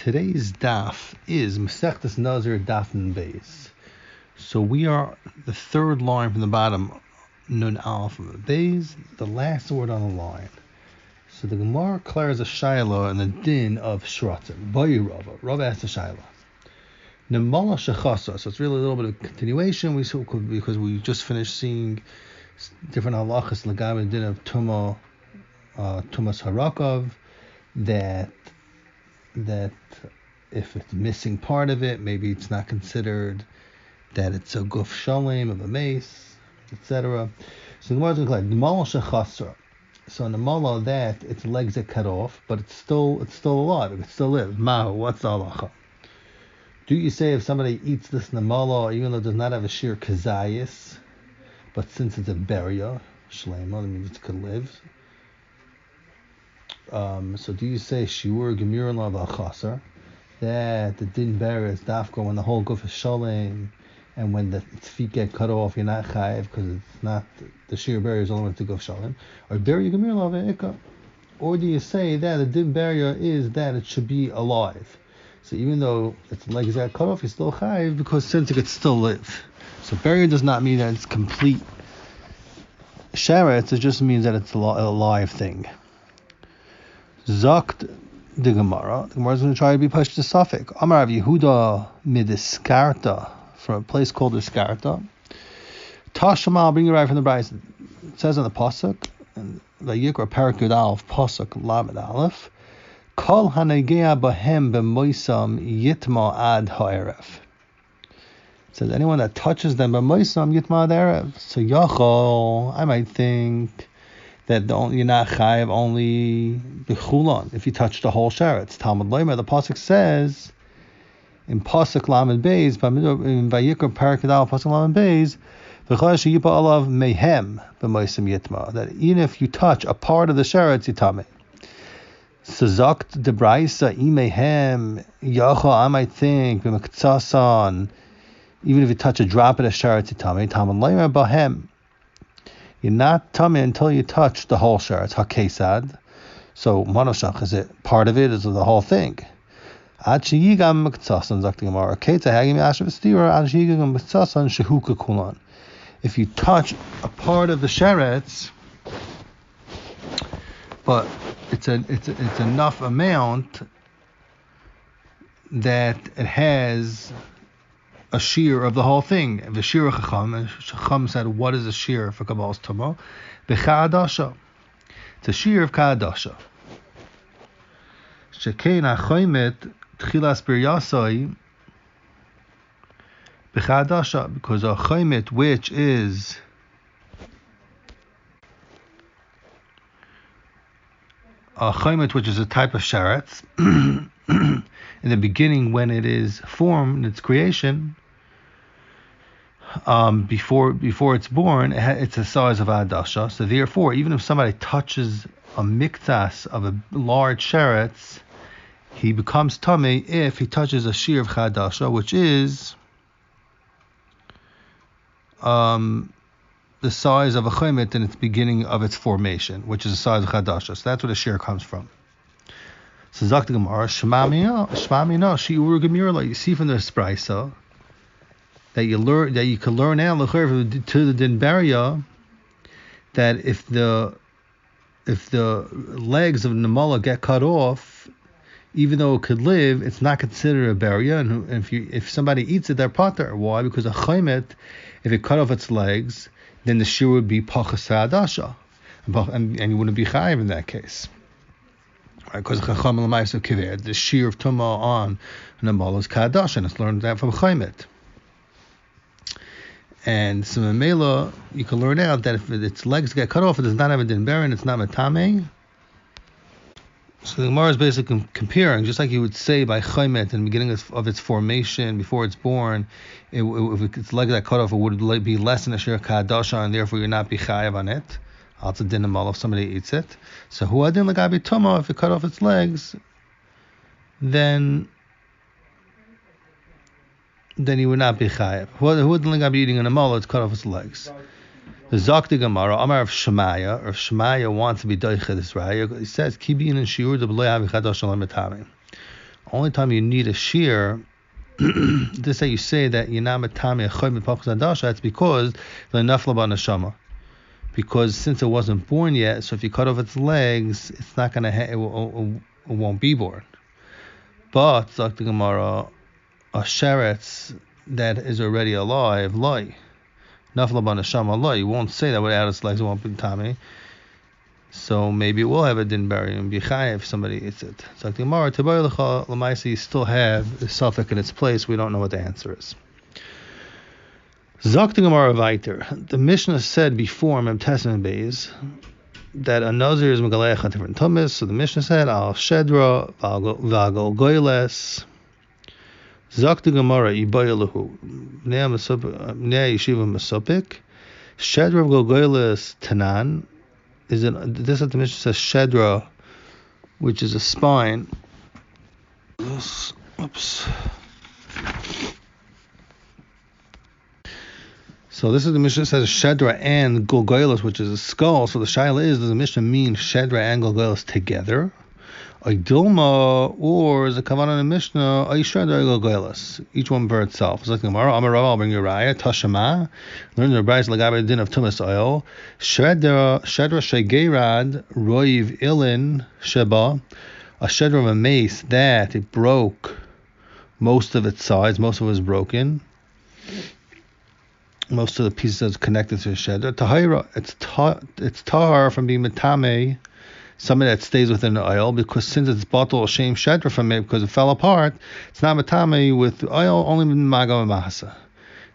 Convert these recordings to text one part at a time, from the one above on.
Today's daf is Masechtas Nazir Daf Beis. So we are the third line from the bottom, Nun Alpha Beis, the last word on the line. So the Gemara declares a Shaila in the din of Shratzim. Bayi Rava. Rava asked a Shaila. Nemala Shechasa. So it's really a little bit of continuation. Because we just finished seeing different halachas Lagabe din of Tumas Harakov, that if it's missing part of it, maybe it's not considered that it's a guf shalem of a mace, etc. So the Gemara is like Nemala Shechasa. So in the mala that its legs are cut off, but it's still alive. It still lives. Mahu, what's the halacha? Do you say if somebody eats this namala, even though it does not have a sheer kazayis, but since it's a beria, shlema, that means it could live. So do you say shiur gemir la v'achasar, that the din beria is dafka when the whole guf is shalem, and when its feet get cut off, you're not chayiv because it's not the sheer beria is only when it's a guf shalem, or beria gemir la v'ika, or do you say that the din beria is that it should be alive? So even though its legs got cut off, you're still chayiv because since it could still live. So beria does not mean that it's complete sheretz, it just means that it's a live thing. Zakt the Gemara. The Gemara is going to try to be pushed to Suffolk. Amar Rav Yehuda midiskarta, from a place called Iskarta. Tashama, I'll bring you right from the Bryce. It says on the pasuk, and Vayikra Parak Yud Aleph pasuk Lamed Aleph, Kol hanegea bahem b'moisam yitma ad ha'erev. It says anyone that touches them b'moisam yitma ad ha'erev. So yachol, I might think that you're not chayiv only b'chulon if you touch the whole sheretz. Talmud Loimer, the pasuk says in pasuk Lamed Beis, in Vayikra Parak Yud Aleph pasuk Lamed Beis, v'chol sheyipa alav mehem b'moisam yitma, that even if you touch a part of the sheretz, yitameh. Sazakt de Braisa imehem yacha, I might think b'mekatsasan, even if you touch a drop of the sheretz yitameh. Talmud Loimer bahem, you're not tummy until you touch the whole sheretz. Hakesad. So monoshach, is it part of it? Is it the whole thing? Ad sheyigam mekatsasan zakt the Gemara. Ketza hagim yashav estira ad sheyigam mekatsasan shehuka kulan. If you touch a part of the sheretz, but it's enough amount that it has a shear of the whole thing. The shear of Chacham. Chacham said, what is a shear for Kabbal's Tumah? B'cha'adasha. It's a shear of Ka'adasha. Shekein ha'choymet tchilas biryasai b'cha'adasha, because a choymet, which is a choymet, which is a type of sheretz, in the beginning when it is formed, its creation, before it's born, it's the size of Adasha. So therefore, even if somebody touches a miktas of a large sheretz, he becomes tummy if he touches a shear of Chadasha, which is the size of a chomet in its beginning of its formation, which is the size of Chadasha. So that's where the shear comes from. So Zakt Gemara, Shema Mina, Shiur Gemirla. You see from the Spraisa that you can learn now to the Din Beria that if the legs of Namala get cut off, even though it could live, it's not considered a Beria, and if somebody eats it, they're pater. Why? Because a Chaimet, if it cut off its legs, then the shear would be Pachas Adasha, and you wouldn't be chayiv in that case. Because Chacham L'Maisa Kiver, the shear of Tumah on Namal is Kadash, and it's learned that from Chaimet. And so in Mela, you can learn out that if its legs get cut off, it does not have a din berin, it's not matame. So the Gemara is basically comparing, just like you would say by Chaimet in the beginning of its formation, before it's born, if its legs got cut off, it would be less than a shear Kadasha, and therefore you're not be chayav on it. Also din amal if somebody eats it. So who adin lagabi tuma, if it cut off its legs, then he would not be chayav. Who adin lagabi eating an amal, it's cut off its legs. The Zakti Gemara, Amar of Shemaya, or if Shemaya wants to be doicha this raya, he says, Kibin and shiur de b'lo yavi chadash alam etame. Only time you need a shear, this that you say that you're not metame achoy mipachas adasha, it's because the nafla ba neshama. Because since it wasn't born yet, so if you cut off its legs, it's not gonna it won't be born. But Zok the Gemara, a sheretz that is already alive, loy nafla ba neshama loy. You won't say that without its legs it won't be tame. So maybe it will have a din bari and be chayav if somebody eats it. Zok the Gemara, tebay lecha l'maisa, you still have the suffix in its place. We don't know what the answer is. Zok the Gemara weiter. The Mishnah said before Mem Testament Beis that a Nazir is megalech on different tumas. So the Mishnah said al shedra v'al goyles. Zok the Gemara ibayelahu nea yeshiva masopik shedra v'al goyles tanan. Is it this? What the Mishnah says shedra, which is a spine. Oops. So this is the Mishnah says Shedra and Golgolos, which is a skull. So the shaila is, does the Mishnah mean Shedra and Golgolos together? Dilma, or is the kavanah in the Mishnah Shedra and Golgolos, each one for itself? It's like the Gemara, Amar Rav, I'll bring you Raya, Tashama, learn the Brayz Lagabe Din of Tumas Oil, Shedra Shegerad, Roiv Ilin Sheba, a Shedra of a mace that it broke most of its sides, most of it was broken. Most of the pieces that's connected to the shedra. Tahira, it's tahar from being metame, something that stays within the oil, because since it's bottle shame shedra from it because it fell apart, it's not metame with oil, only with maga and mahasa.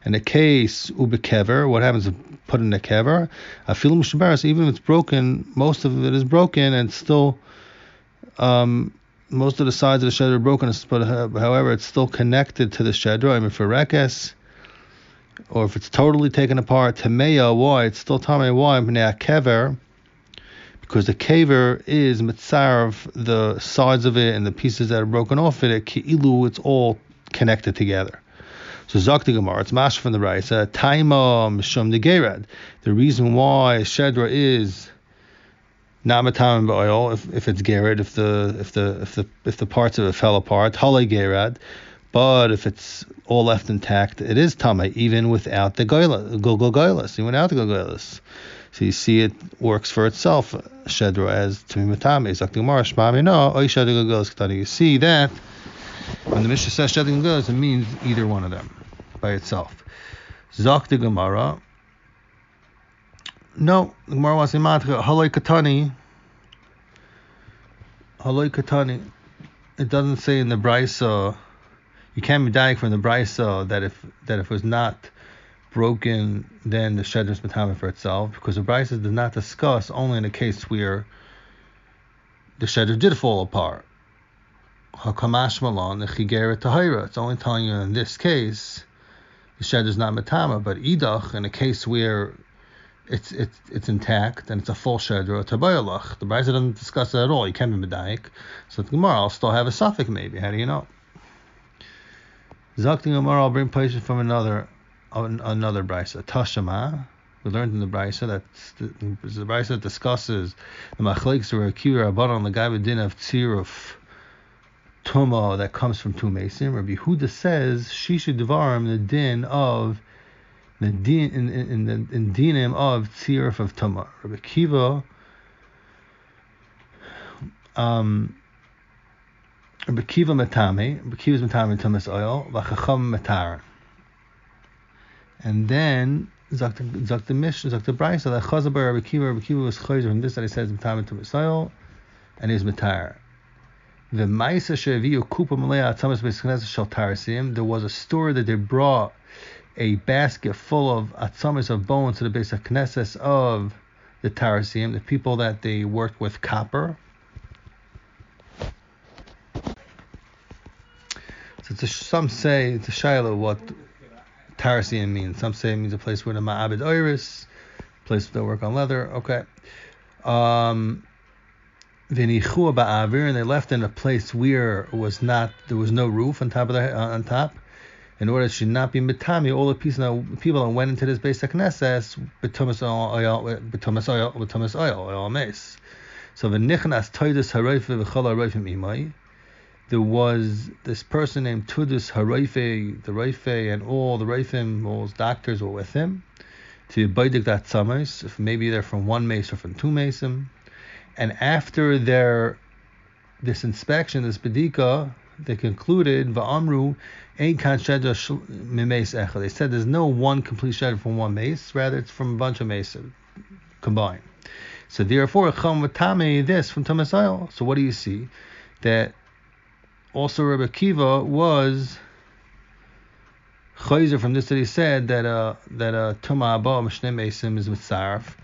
In the case ubekever, what happens if put in the kever? I feel mushabaras, even if it's broken, most of it is broken and still most of the sides of the shedra are broken, but however it's still connected to the shedra. I mean for rekes, or if it's totally taken apart, tameya, why? It's still tamei, why? Kever, because the kever is mitzarv, the sides of it and the pieces that are broken off it, ki'ilu, it's all connected together. So Zok the Gemara, it's mash from the Raisa, taima mishum negerad. The reason why shedra is not matam b'oil, if it's gerad, if the parts of it fell apart, halei gerad. But if it's all left intact, it is tamei, even without the goylas, even without the goylas. So you see it works for itself, shedra, as to be matame. Zok the Gemara, shmami no, oy shedra goylas katani. You see that when the Mishnah says shedra goylas, it means either one of them by itself. Zok the Gemara, no, the Gemara wants to say haloi katani. It doesn't say in the Brisa. You can't be dying from the Brisa that if it was not broken, then the shedra is matame for itself, because the Brisa does not discuss only in a case where the shedra did fall apart. Hakamash malon the chigera tahira. It's only telling you in this case the shedra is not matame, but idach in a case where it's intact and it's a full shedra tabayalach. The Brisa doesn't discuss it at all. You can't be medayik. So the Gemara, I'll still have a suffix maybe. How do you know? Zok the Gemara, I'll bring places from another brisa. Tashama, we learned in the brisa that the brisa that discusses the machlekes or akira abad on the guy with din of tziruf tuma that comes from two mason. Rabbi Huda says shisha devarim the din of the din in dinim of tziruf of tuma. Rabbi Kiva Bekiva matame, Bekiva's matame tumas oil, v'chacham matar. And then Zok the Mishnah, Zok the Brisa, that Chazabar Bekiva was chayzer from this that he says matame tumas oil, and is matar. The Maisa sheviu kupa malaya tumas b'sknes shel tarasim. There was a story that they brought a basket full of atzamis of bones to the base of Knesses of the tarasim, the people that they worked with copper. Some say it's a shayla what Tarasian means. Some say it means a place where the ma'abed iris, place where they work on leather. Okay. V'nichua ba'avir, and they left in a place where there was no roof on top. In order it should not be mitami, all the people that went into this base of Knesses b'tumas oil mace. So v'nichnas toidus harayfe v'chol harayfim imai. there was this person named Tudus Haraife, the Raife, and all the Raifim, all his doctors were with him to baidik that summers, if maybe they're from one mace or from two mason. And after this inspection, this bedika, they concluded va'amru ein kan shedra mimes echad. They said there's no one complete shedra from one mace, rather it's from a bunch of maces combined. So therefore, chum v'tamei this from Tamasayel. So what do you see? That also Rabbi Akiva was chayzer from this, that he said that tuma abba mishne mesim is mitzaref,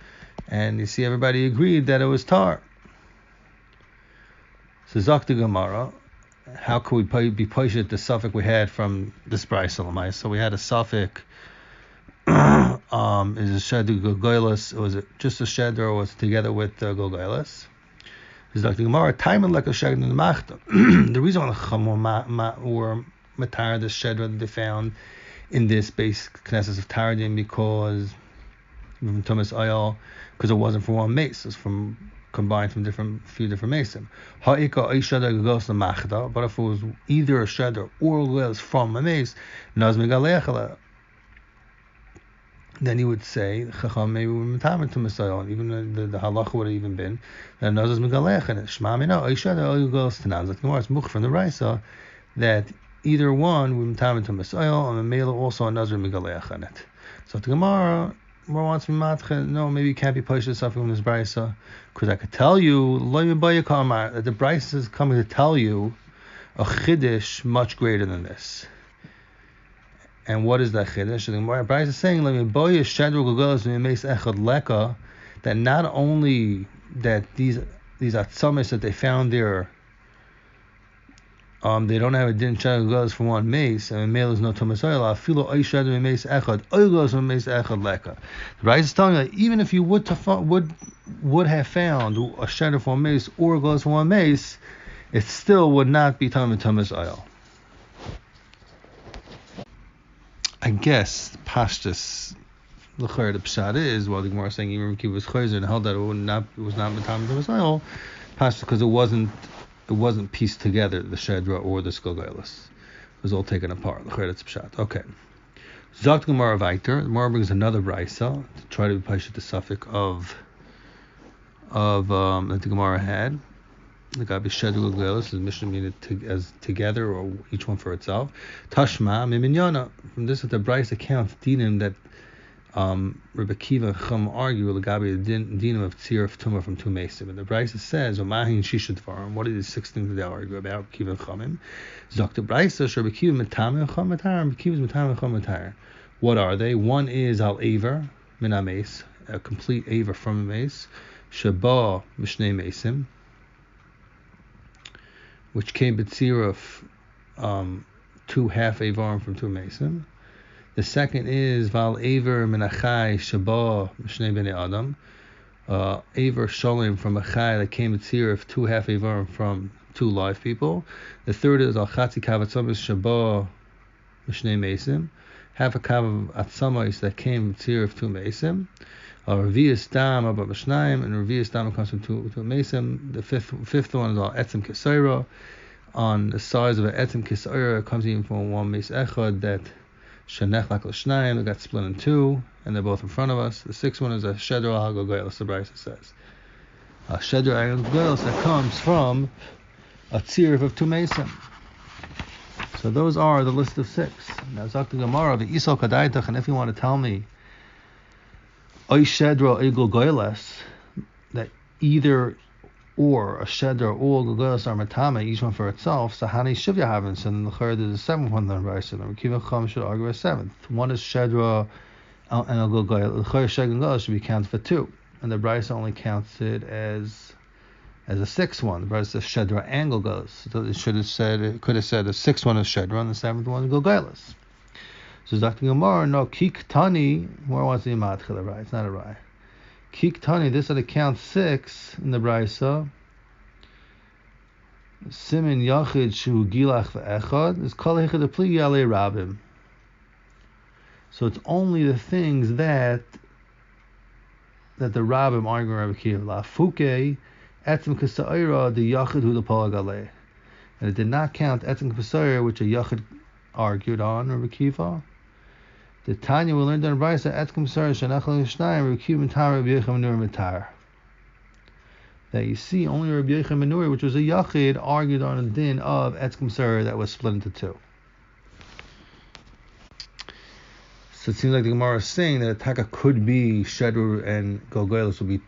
and you see everybody agreed that it was tar. So Zok the Gemara, how could we be poshet the suffix we had from this brayso? So we had a suffix. Is a shedra gogoilas? Was it just a shedra, or was it together with gogoilas? Zok the Gemara, time like a shedra in the machta. The reason why the Chachamim were matar the shedra that they found in this base knesses of Taradim, because from Thomas Ayal, because it wasn't from one mace, it was combined from few different mason. But if it was either a shedra or gogoilas from a mace, then you would say Chacham maybe would be to Messiah, even the halacha would have even been that Nazar's megalech in it. Shema mina oishad gogoilas tanaz. That Gemara is mukh from the Raisa that either one would be to Messiah, and the male also a Nazar megalech in it. So the Gemara wants to be matche. No, maybe you can't be poshed something from this Brisa, because I could tell you that the Brisa is coming to tell you a chiddush much greater than this. And what is that chiddush? The Brisa is saying that not only that these atzamis that they found there, they don't have a din shadru gogoilas from one mace, and a male is no tomasayla. Afilo oy shadru mace echad, oy gogoilas from mace echad leka. The Brisa is telling you that even if you would have found a shadru from one mace or gogoilas from one mace, it still would not be tomasayla. I guess Pashtus the pshat is, while the Gemara is saying even Rabbi Akiva was chayzer and held that it was not matam tomasayla, Pashtus because it wasn't pieced together, the shedra or the gogoilas. It was all taken apart. It's pshat. Okay. Zok Gemara Vayter. The Gemara brings another brayso to try to be pashed the suffix of that the Gemara had. The Gabi shedra gogoilas is Mishnah mean as together or each one for itself. Tashma miminyana. From this, that the brayso counts dinim that Rabbi Akiva and Chum argue the Gabi dinim of tziruf tumah from two mesim, and the Brisa says Omahin shishad dvarim. What are these 6 things that they argue about? Rabbi Akiva and Chumim. Zok the Brisa Rabbi Akiva metam and Chum matar. Rabbi Akiva is metam and Chum matar. What are they? One is al aver min ames, a complete aver from a mace. Shaba mishnei mesim, which came b'tziruf 2 half avarim from two mesim. The second is Val Aver Menachai Shabah Mishnei Bnei Adam. Aver Sholem from a Chai that came at Tzirif 2 half Aver from 2 live people. The third is Al Chatzi Kavatzomis Shabah Mishnei Mesim. Half a Kav Atzamais that came at Tzirif 2 Mesim. Revius Dam Abba Mishnayim, and Revius Dam comes from 2 Mesim. The fifth one is Al Etzim Kesaira. On the size of an Etzim Kesaira, it comes even from 1 Mes Echad that Shenech Lak L'Shnayim, they got split in 2, and they're both in front of us. The 6th one is a Shedra Al Gogoilas, the Brisa says. A Shedra Al Gogoilas that comes from a Tzirif of 2 Mesim. So those are the list of 6. Now, Zok the Gemara, the Isol Kadaitach, and if you want to tell me, Oy Shedra Al Gogoilas, that either or a shedra or gogoilas are matama, each one for itself. So hani shivya havens, and the third is the 7th one. Then Raisa and Rabbi Akiva should argue a 7th. One is shedra and a gogoilas. The third shedra gogoilas should be counted for 2, and the Raisa only counts it as a 6th one. The Raisa says shedra and gogoilas. So it could have said the 6th one is shedra and the 7th one is gogoilas. So Dr. Gemara, no kik tani. More wants to be matchila, right? It's not a right. Kik Tani, this at account 6 in the Brisa. Simin Yachid Shu Gilach Ve'echad is Kol Hechad Apli Yalei Rabim. So it's only the things that the Rabbim argue Rabbi Akiva. La Fuke Etzim Kasa'ira the Yachid Hu the Palagalei. And it did not count etzem k'pesayir, which a yachid argued on, Rabbi Kiva. The Tanya we learned in Brisa etzem k'pesayir shenachal yishnayim Rabbi Kiva mitar Rabbi Yechon menur mitar. That you see only Rabbi Yechon menur, which was a yachid, argued on a din of etzem k'pesayir that was split into two. So it seems like the Gemara is saying that a taka could be shedru and golgolos would be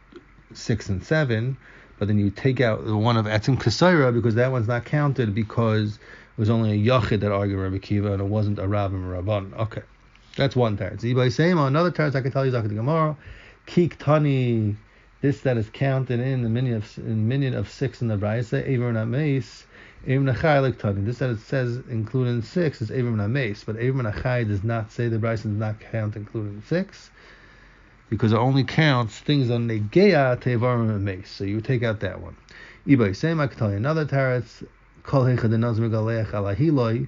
6 and 7, but then you take out the one of etzem k'sayra because that one's not counted because it was only a yachid that argued Rabbi Kiva and it wasn't a rabbin or rabban. Okay, that's one teretz. By saying another teretz, I can tell you Zakh the Gemara, kik tani, this that is counted in the minyan of 6 in the brayse, Eivur Nameis. Eivur Nachai like tani. This that it says including 6 is Eivur Nameis, but Eivur Nachai does not say the brayse does not count including 6. Because it only counts things on Negeya Tevarim and Mace. So you take out that one. Ibay same, I can tell you another teretz, Kol Heichad Nazir Megaleach Ala Hiloi,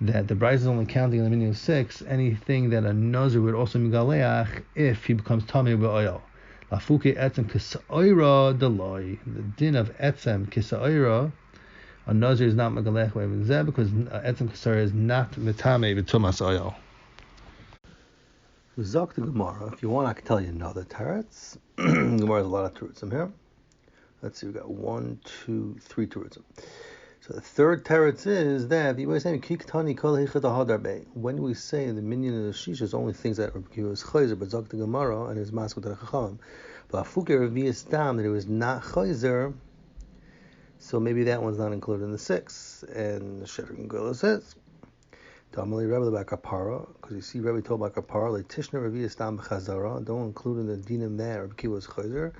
that the brayse is only counting in the minyan of 6, anything that a Nazir would also Megaleach if he becomes Tamei B'Oil. Lafuke Etzem Kisa'ira Deloi. The din of Etzem Kisa'ira, a Nazir is not Megaleach Zeh because Etzem Kisa'ira is not Metame B'Tumas Oil. Zok the Gemara. If you want, I can tell you another teretz. Gemara has a lot of teretzim here. Let's see, we got 1, 2, 3 teretzim. So the third teretz is that when we say the minyan of the shish is only things that Rabbi Kiva is chayzer, but Zok the Gemara and his maskut the chachamim. But afuke revius dam that it was not chayzer, so maybe that one's not included in the 6. And the Shedder Gula says. Damali Rebbe the Bakapara, because you see Rebbe told Bakapara, like Tishna Revi Istam B'Chazara, don't include in the dinim there, Rebbe Kiva was Chayzer,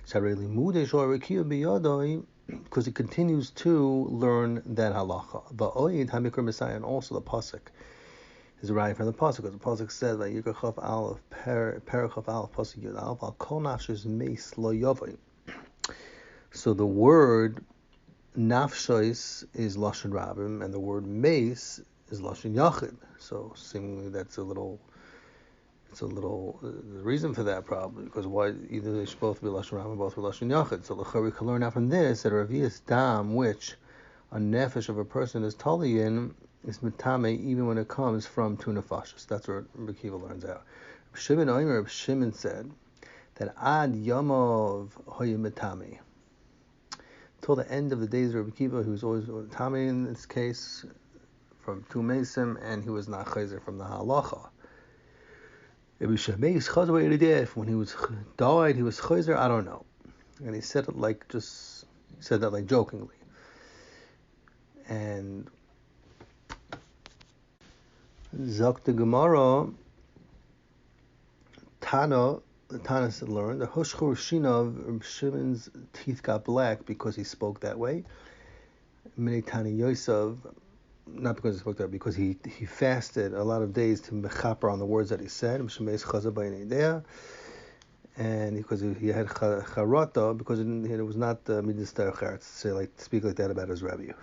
Shareli Mudesh or Rebbe Kiva B'Yadoi, because he continues to learn that halacha. Ba'oid HaMikra Messiah, and also the Pasuk is right from the Pasuk, because the Pasuk says, like Yikachaf Aleph, Perachaf Aleph, Pasuk Yud Aleph, Al Kol Nafshes Meis Lo Yavoi. So the word Nafshois is Lashon Rabbim, and the word Meis is Lashon Yachid. So seemingly that's the reason for that probably, because why either they should both be Lashon Rabbim, both be Lashon Yachid. So the we can learn out from this that Revius Dam, which a nefesh of a person is tali in, is metame even when it comes from two nefashos. That's what Rabbi Kiva learns out. Rabbi Shimon said that ad yamav hoya metame. Till the end of the days of Rabbi Kiva, he was always metame in this case, from two mesim, and he was not chayzer from the halacha. When he was died, he was chayzer. I don't know, and he said it like jokingly. And Zok the Gemara, the Tana learned the Hoshchur Shinov, Shimon's teeth got black because he spoke that way. Many Tani Yosef. Not because he spoke that, because he fasted a lot of days to mechaper on the words that he said, and because he had charata, because it was not midas derech to speak like that about his rabbi.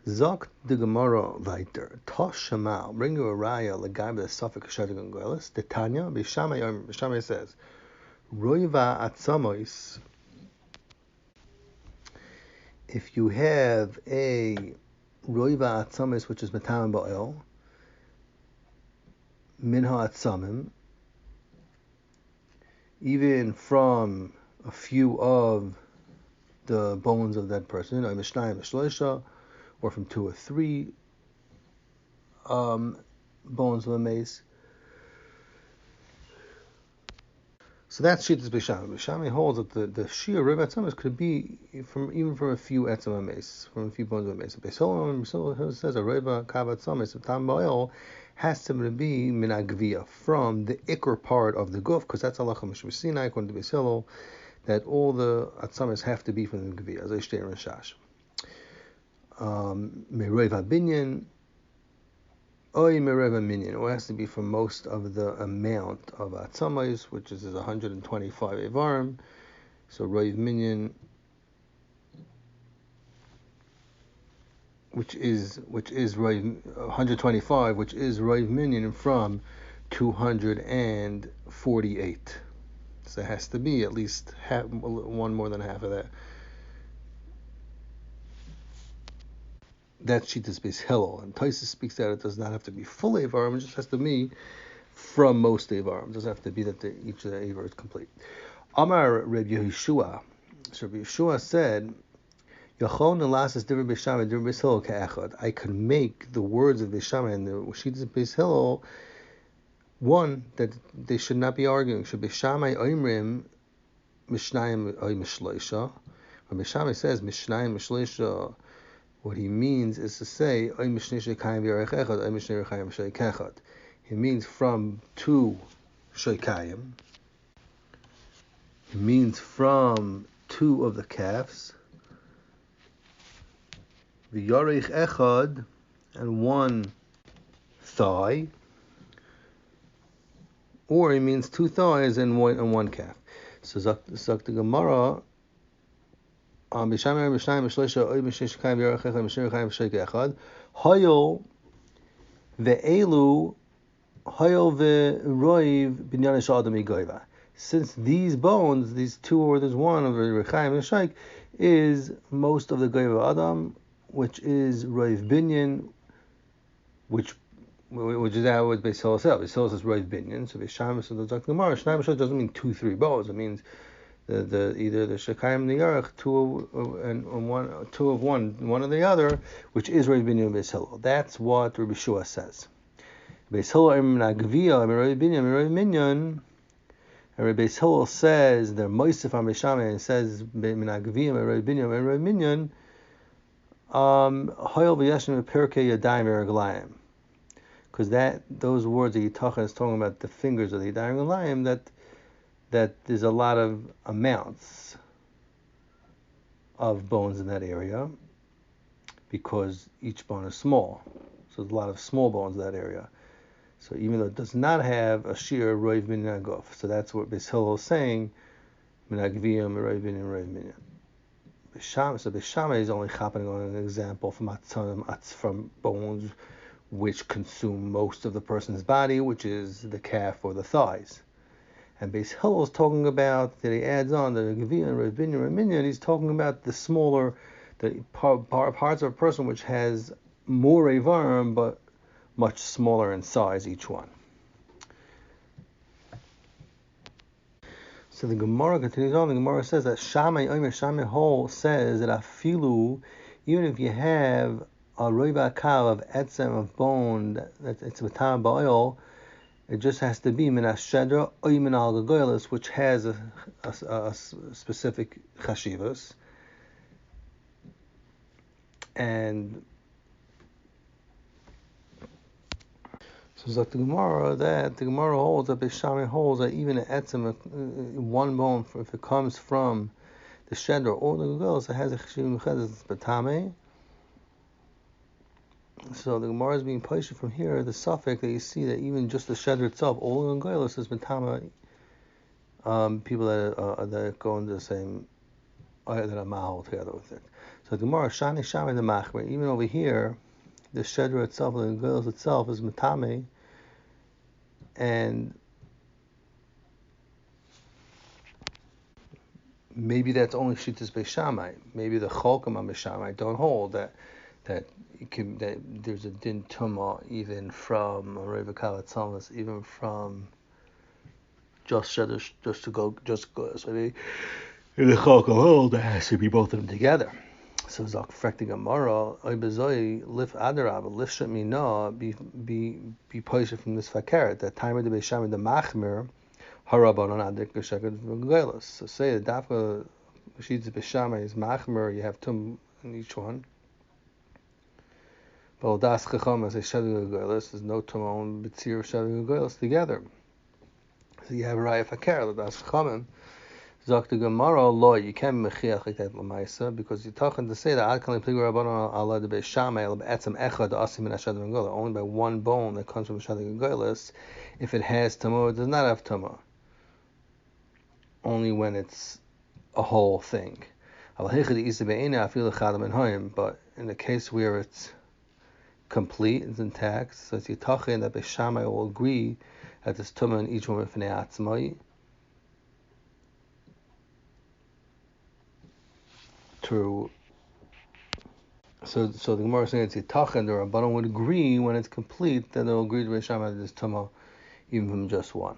Zok the Gemara weiter, Tosh Shamal, bring you a raya l'gai the suffix shading and goelis. The Tanya B'Shamai says, Roiva atzamois. If you have a Roiva atzamis, which is metam ba'el, minha atzamim, even from a few of the bones of that person, or mishnayim shloisha, or from 2 or 3 bones of a mace. So that's Shittas B'Shami. B'Shami holds that the Shia Riv Atzamas could be even from a few Etzam Mace, from a few bones of a mace. B'Shilom says a Riva Kav Atzamas, a Tam Ba'el, has to be Min Agvia, from the Iker part of the Guf, because that's Halacha Mishmah Sinai, according to B'Shilom, that all the Atzamas have to be from the Gvia, as I state in Rashash. Mereva Binyan, Oy Mereva Minyan, it has to be from most of the amount of Atzamayos, which is 125 Evarim. So Roiv Minyan, which is Roiv 125, which is Roiv Minyan from 248. So it has to be at least one more than half of that. That's Shitas Beis Hillel. And Taisa speaks that it does not have to be full Eivarim, it just has to be from most Eivarim. It doesn't have to be that each of the Eivar is complete. Amar Reb Yehoshua. So Reb Yehoshua said, I can make the words of Beis Shammai and the Shitas Beis Hillel one, that they should not be arguing. Should Beis Shammai oimrim mishnayim oy mishloisha. When Beis Shammai says mishnayim mishloisha, what he means is to say oy mishnei shekayim v'yarech echad, oy mishnei rechayim v'sheik echad. He means from two shekayim. It means from two of the calves. V'yarech echad, and one thigh. Or it means two thighs and one calf. So Zak the Gemara, B'Shamay B'Shnayim B'Shleisha Oy B'Shnesh Kayim V'Yarech Echad B'Shnesh Kayim V'Sheik Echad Hayol Ve'elu Hayol Ve'roiv B'Nyan Shal Adam Yigoyva. Since these bones, these two or there's one of the Rechayim and Sheik, is most of the Goyva Adam, which is Roiv Binyan, which is that what Beis Hillel says. Beis Hillel says Roiv Binyan. So Beis Shammai says the Gemara. Shnayim Shal doesn't mean 2-3 bones. It means the either the Shekayim and the Yarech, two of one of the other, which is Roiv Binyan Beis Hillel. That's what Rabbi Shua says. Beis Hillel Gavia Roiv Binyan Roiv Minyan. And Rabbi Beis Hillel says they're Moisef on Beis Shammai and says Mina Gavia Roiv Binyan Roiv Minyan. Hayol v'yashim Perkei Yadayim V'Raglayim. Because those words that Yitachan is talking about the fingers of the Yadayim V'Raglayim, that there's a lot of amounts of bones in that area, because each bone is small. So there's a lot of small bones in that area. So even though it does not have a shear Roiv Minyan Gof, so that's what Beis Hillel is saying, Minagviyam Roiv Minyan Roiv Minyan. So Beis Shammai is only happening on an example from bones which consume most of the person's body, which is the calf or the thighs. And Beis Hillel is talking about, that he adds on the Gavia and Roiv Binyan and Minyan, he's talking about the smaller, the parts of a person which has more Eivarim, but much smaller in size, each one. So the Gemara continues on. The Gemara says that Shammai Hol says that afilu, even if you have a roiva kav of etzem, of bone, that it's matam ba'oil, it just has to be min hashedra oy min al gagoylus, which has a specific chashivas. And so the Gemara holds that Beis Shammai holds that even an etzem, one bone, if it comes from the shedra or the gagoylus, it has a chashivim mechedes, it's batame. So the Gemara is being pushed from here, the suffix that you see that even just the shedra itself, all the gagoylus is batama. People that go into the same, that are mahal together with it. So the Gemara shani shammai the machmer, even over here, the shedra itself, the gagoylus itself, is matame, and maybe that's only Shittas Beis Shammai. Maybe the Cholkim on Beis Shammai don't hold that there's a din tumah even from a Reva Kalatzamas, even from just shedra, just go. So maybe in the Cholkim hold that has to be both of them together. So Zak Frekti Gemara, Oibazoi, Lif Adarab, Lif Shetmina, be poised from this fakeret, that time of the Beis Shammai, the Machmir, Harabon on Adik, Shekad Gagoylus. So say the Dafka, Shittas Beis Shammai is Machmir, you have tum in each one. But Das Chacham, as a Shekad Gagoylus, there's no tum on B'tzir Shekad Gagoylus together. So you have a Raya fakeret, Das Chachamim. Zok the Gemara, law, you can't be mechiach like that l'maisa, because you're talking to say that Ad Kalim Pligur Rabbanon Allah the Beis Shammai Etzem Echad Asim Min Hashad V'Gagola, only by one bone that comes from Hashad V'Gagolas, if it has tumah, it does not have tumah. Only when it's a whole thing. But in the case where it's complete, it's intact, so it's Yitachin that Beis Shammai will agree that there's tumah in each one of Fnei Atzmai. So the Gemara is saying it's itach, and the Rabbanon would agree when it's complete, then they'll agree to Beis Shammai that it's tama even from just one.